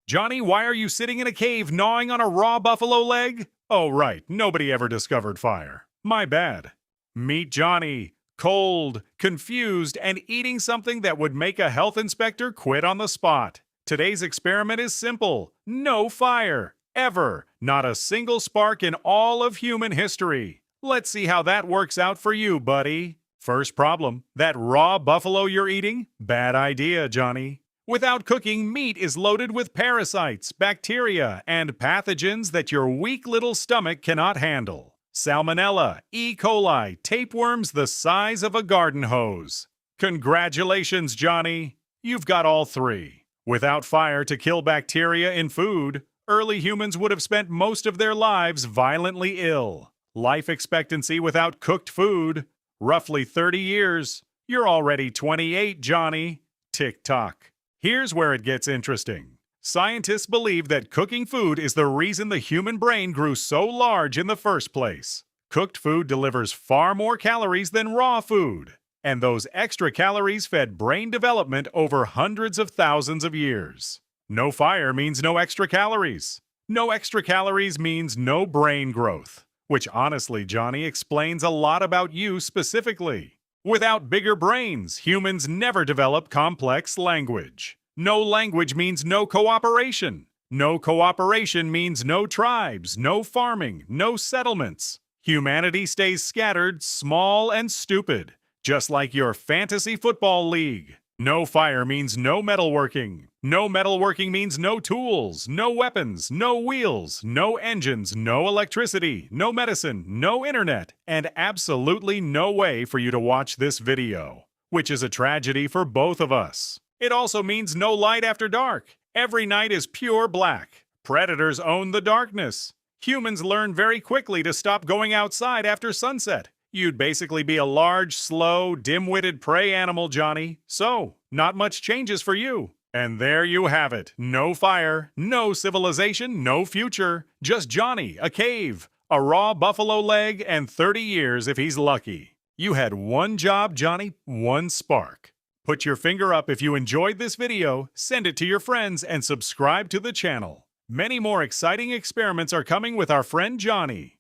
Johnny, why are you sitting in a cave gnawing on a raw buffalo leg? Oh, right, nobody ever discovered fire. My bad. Meet Johnny, cold, confused, and eating something that would make a health inspector quit on the spot. Today's experiment is simple. No fire. Ever. Not a single spark in all of human history. Let's see how that works out for you, buddy. First problem, that raw buffalo you're eating? Bad idea, Johnny. Without cooking, meat is loaded with parasites, bacteria, and pathogens that your weak little stomach cannot handle. Salmonella, E. coli, tapeworms the size of a garden hose. Congratulations, Johnny. You've got all three. Without fire to kill bacteria in food, early humans would have spent most of their lives violently ill. Life expectancy without cooked food, roughly 30 years. You're already 28, Johnny. Tick-tock. Here's where it gets interesting. Scientists believe that cooking food is the reason the human brain grew so large in the first place. Cooked food delivers far more calories than raw food, and those extra calories fed brain development over hundreds of thousands of years. No fire means no extra calories. No extra calories means no brain growth, which honestly, Johnny, explains a lot about you specifically. Without bigger brains, humans never develop complex language. No language means no cooperation. No cooperation means no tribes, no farming, no settlements. Humanity stays scattered, small, and stupid, just like your fantasy football league. No fire means no metalworking. No metalworking means no tools, no weapons, no wheels, no engines, no electricity, no medicine, no internet, and absolutely no way for you to watch this video, which is a tragedy for both of us. It also means no light after dark. Every night is pure black. Predators own the darkness. Humans learn very quickly to stop going outside after sunset. You'd basically be a large, slow, dim-witted prey animal, Johnny. So, not much changes for you. And there you have it. No fire, no civilization, no future. Just Johnny, a cave, a raw buffalo leg, and 30 years if he's lucky. You had one job, Johnny, one spark. Put your finger up if you enjoyed this video, send it to your friends, and subscribe to the channel. Many more exciting experiments are coming with our friend Johnny.